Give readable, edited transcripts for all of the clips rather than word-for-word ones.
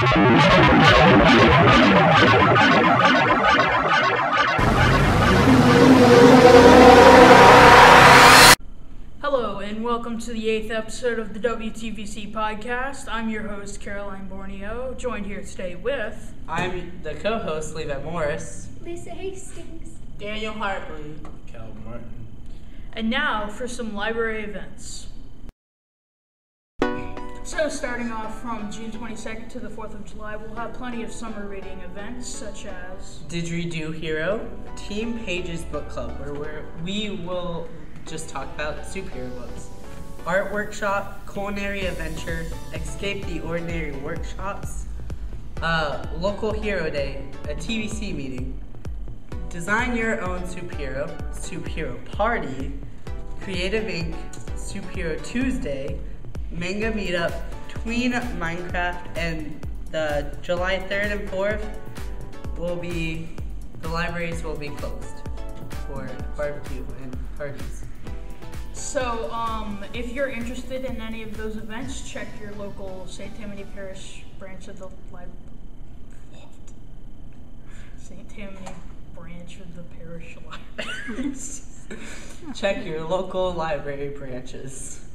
Hello, and welcome to the 8th episode of the WTVC Podcast. I'm your host, Caroline Borneo, joined here today with... I'm the co-host, Levi Morris. Lisa Hastings. Daniel Hartley. Cal Martin. And now for some library events. So starting off from June 22nd to the 4th of July, we'll have plenty of summer reading events such as... Didgeridoo Hero, Team Pages Book Club, where we will just talk about superhero books. Art Workshop, Culinary Adventure, Escape the Ordinary Workshops, Local Hero Day, a TVC meeting, Design Your Own Superhero Party, Creative Inc., Superhero Tuesday, Manga Meetup, Tween Minecraft, and the July 3rd and 4th the libraries will be closed for barbecue and parties. So, if you're interested in any of those events, check your local St. Tammany Parish branch of the St. Tammany branch of the parish library. Check your local library branches.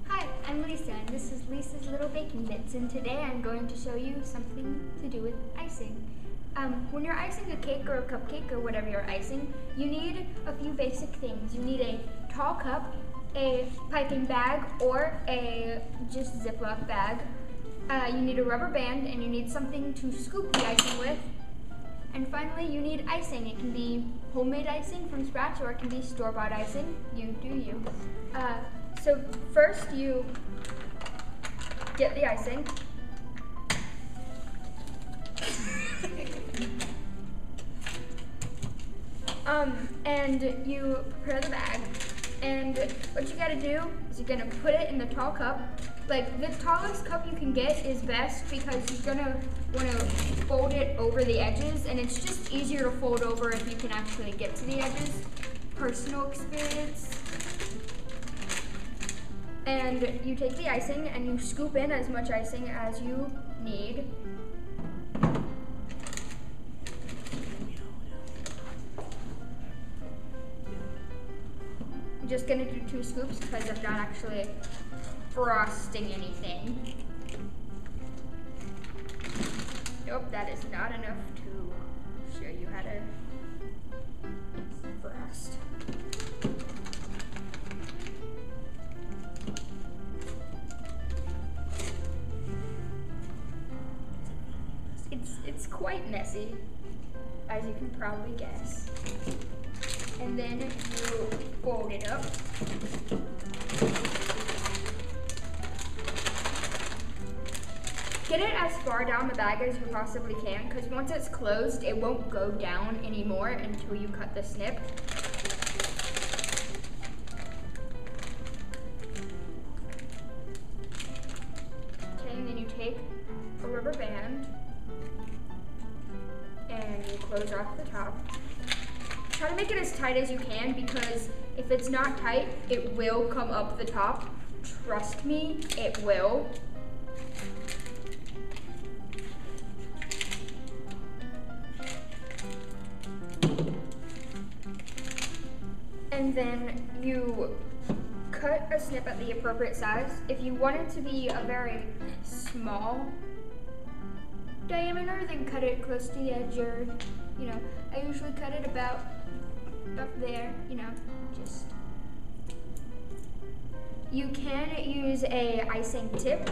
Hi, I'm Lisa, and this is Lisa's Little Baking Bits, and today I'm going to show you something to do with icing. When you're icing a cake or a cupcake or whatever you're icing, you need a few basic things. You need a tall cup, a piping bag, or a just Ziploc bag. You need a rubber band, and you need something to scoop the icing with. And finally, you need icing. It can be homemade icing from scratch, or it can be store-bought icing. You do you. So first, you get the icing. And you prepare the bag, and what you gotta do is you're gonna put it in the tall cup. Like, the tallest cup you can get is best because you're gonna wanna fold it over the edges, and it's just easier to fold over if you can actually get to the edges. Personal experience. And you take the icing and you scoop in as much icing as you need. I'm just gonna do 2 scoops because I'm not actually frosting anything. Nope, that is not enough to show you how to frost. It's quite messy, as you can probably guess. And then you fold it up. Get it as far down the bag as you possibly can, because once it's closed, it won't go down anymore until you cut the snip. Okay, and then you take a rubber band and you close off the top. Try to make it as tight as you can, because if it's not tight, it will come up the top. Trust me, it will. And then you cut a snip at the appropriate size. If you want it to be a very small diameter, then cut it close to the edge, or, I usually cut it about up there, just. You can use a icing tip.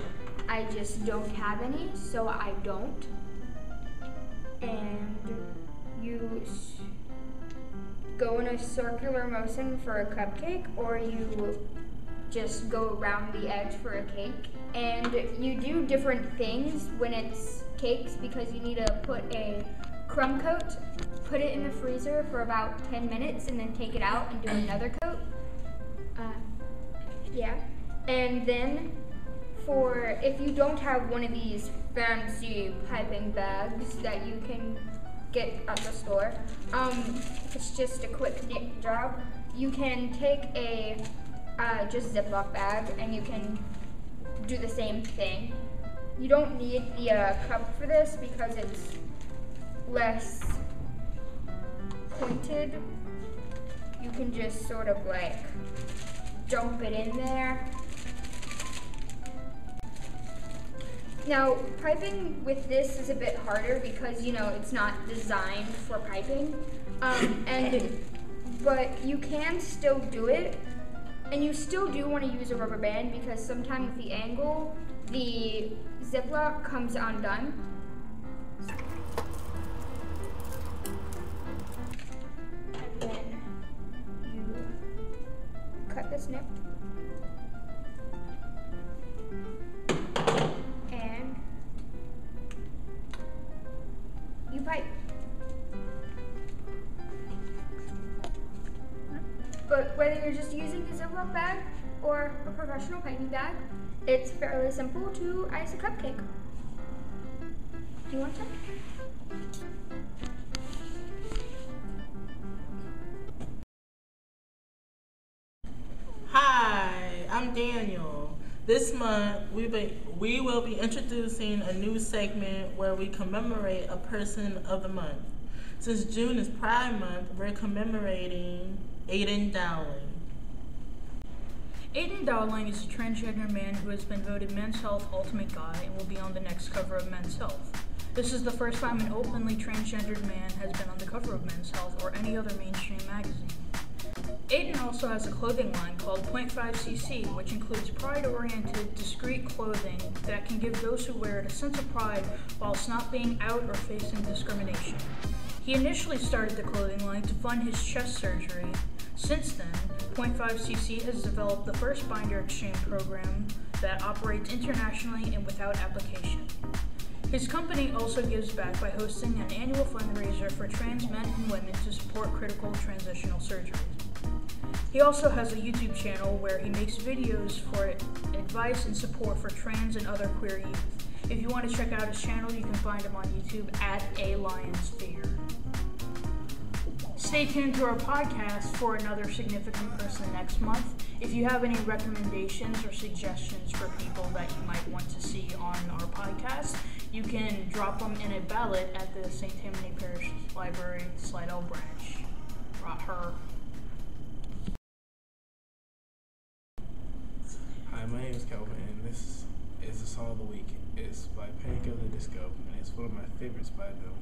I just don't have any, so I don't. And you go in a circular motion for a cupcake, or you just go around the edge for a cake. And you do different things when it's cakes, because you need to put a crumb coat, put it in the freezer for about 10 minutes, and then take it out and do another coat. Yeah. And then if you don't have one of these fancy piping bags that you can get at the store, it's just a quick knit job. You can take a just Ziploc bag, and you can do the same thing. You don't need the cup for this because it's less pointed. You can just sort of like dump it in there. Now, piping with this is a bit harder because, it's not designed for piping. But you can still do it. And you still do want to use a rubber band because sometimes with the angle, the ziplock comes undone. And then you cut this nip. And you pipe. But whether you're just using a Ziploc bag or a professional piping bag, it's fairly simple to ice a cupcake. Do you want some? Hi, I'm Daniel. This month, we will be introducing a new segment where we commemorate a person of the month. Since June is Pride Month, we're commemorating Aiden Dowling. Aiden Dowling is a transgender man who has been voted Men's Health Ultimate Guy and will be on the next cover of Men's Health. This is the first time an openly transgendered man has been on the cover of Men's Health or any other mainstream magazine. Aiden also has a clothing line called 0.5cc, which includes pride-oriented, discreet clothing that can give those who wear it a sense of pride whilst not being out or facing discrimination. He initially started the clothing line to fund his chest surgery. Since then, 0.5cc has developed the first binder exchange program that operates internationally and without application. His company also gives back by hosting an annual fundraiser for trans men and women to support critical transitional surgeries. He also has a YouTube channel where he makes videos for advice and support for trans and other queer youth. If you want to check out his channel, you can find him on YouTube at A Lion's Fear. Stay tuned to our podcast for another significant person next month. If you have any recommendations or suggestions for people that you might want to see on our podcast, you can drop them in a ballot at the St. Tammany Parish Library, Slidell branch. Her. Hi, my name is Calvin, and this is the song of the week. It's by Panic at the Disco, and it's one of my favorites by them.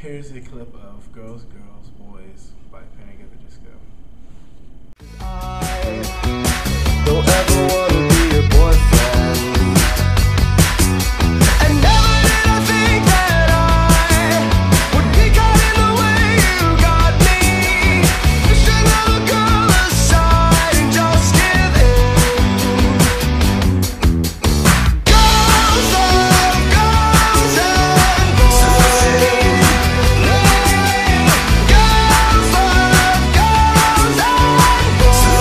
Here's a clip of Girls, Girls, Boys by Panic at the Disco. I don't ever want to be your boyfriend. And never did I think that I would be caught in the way you got me. Push another girl aside and just give in. Girls love girls and boys. Girls love girls and boys.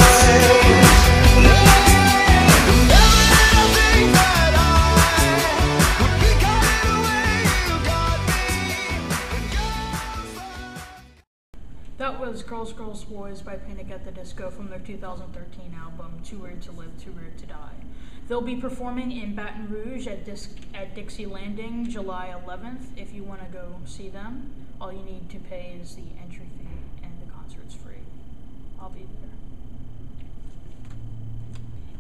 That was Girls, Girls, Boys by Panic at the Disco from their 2013 album, Too Weird to Live, Too Weird to Die. They'll be performing in Baton Rouge at Dixie Landing, July 11th. If you want to go see them, all you need to pay is the entry fee, and the concert's free. I'll be there.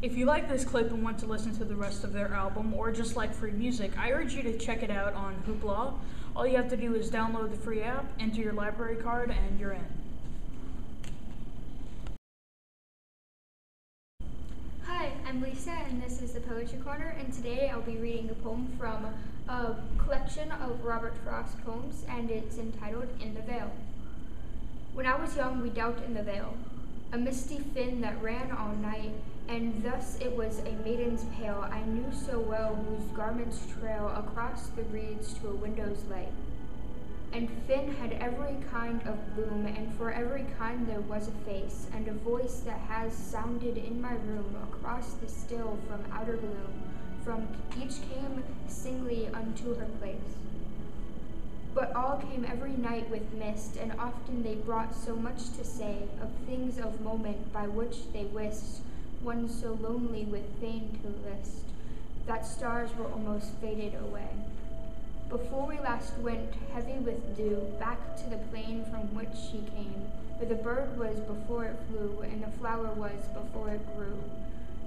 If you like this clip and want to listen to the rest of their album, or just like free music, I urge you to check it out on Hoopla. All you have to do is download the free app, enter your library card, and you're in. Hi, I'm Lisa, and this is the Poetry Corner, and today I'll be reading a poem from a collection of Robert Frost poems, and it's entitled In the Vale. When I was young, we dealt in the vale, a misty fin that ran all night, and thus it was a maiden's pale I knew so well, whose garments trail across the reeds to a window's light. And Finn had every kind of bloom, and for every kind there was a face, and a voice that has sounded in my room across the still from outer gloom, from each came singly unto her place. But all came every night with mist, and often they brought so much to say of things of moment by which they wist one so lonely with vain to list. that stars were almost faded away. Before we last went, heavy with dew, back to the plain from which she came, where the bird was before it flew, and the flower was before it grew,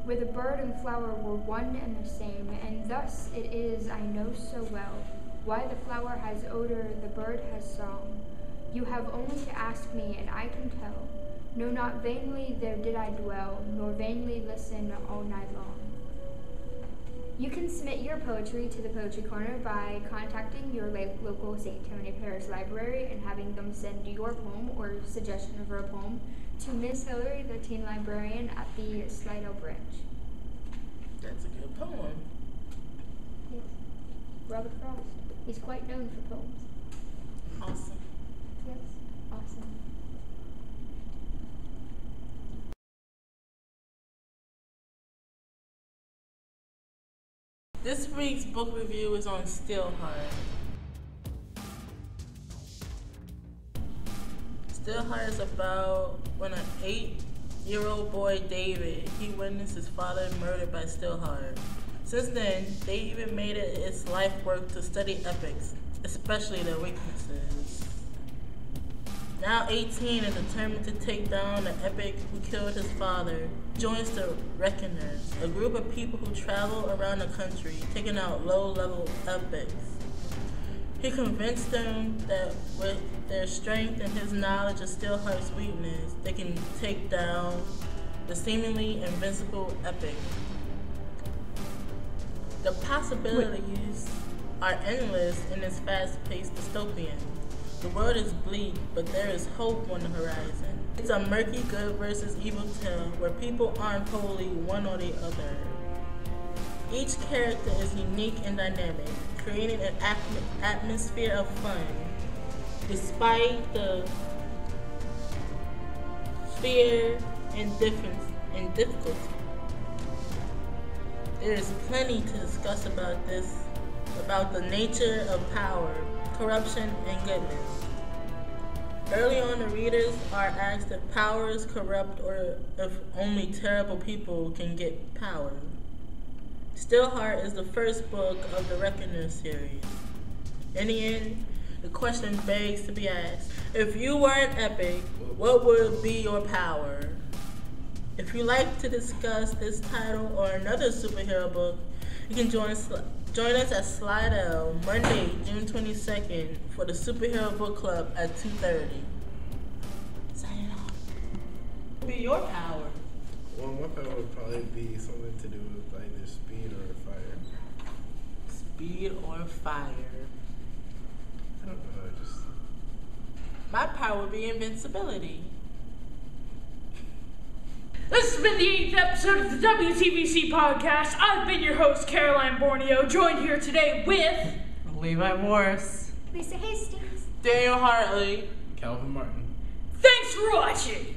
where the bird and flower were one and the same, and thus it is I know so well, why the flower has odor, the bird has song. You have only to ask me, and I can tell. No, not vainly there did I dwell, nor vainly listen all night long. You can submit your poetry to the Poetry Corner by contacting your local St. Tammany Parish Library and having them send your poem or suggestion of a poem to Miss Hillary, the teen librarian at the Slidell branch. That's a good poem. Yes. Robert Frost. He's quite known for poems. Awesome. Yes. Awesome. This week's book review is on Steelheart. Steelheart is about when an 8-year-old boy, David, he witnessed his father murdered by Steelheart. Since then, David made it his life work to study epics, especially their weaknesses. Now 18 and determined to take down the epic who killed his father, joins the Reckoners, a group of people who travel around the country taking out low-level epics. He convinced them that with their strength and his knowledge of Steelheart's weakness, they can take down the seemingly invincible epic. The possibilities are endless in this fast-paced dystopian. The world is bleak, but there is hope on the horizon. It's a murky good versus evil tale where people aren't wholly one or the other. Each character is unique and dynamic, creating an atmosphere of fun. Despite the fear and difficulty. There is plenty to discuss about the nature of power, corruption, and goodness. Early on, the readers are asked if power is corrupt or if only terrible people can get power. Steelheart is the first book of the Reckoner series. In the end, the question begs to be asked, if you were an epic, what would be your power? If you'd like to discuss this title or another superhero book, you can join us at Slidell Monday, June 22nd for the Superhero Book Club at 2:30. Signing off. What would be your power? Well, my power would probably be something to do with either speed or fire. Speed or fire? I don't know, just... My power would be invincibility. This has been the 8th episode of the WTVC Podcast. I've been your host, Caroline Borneo, joined here today with... Levi Morris. Lisa Hastings. Daniel Hartley. Calvin Martin. Thanks for watching!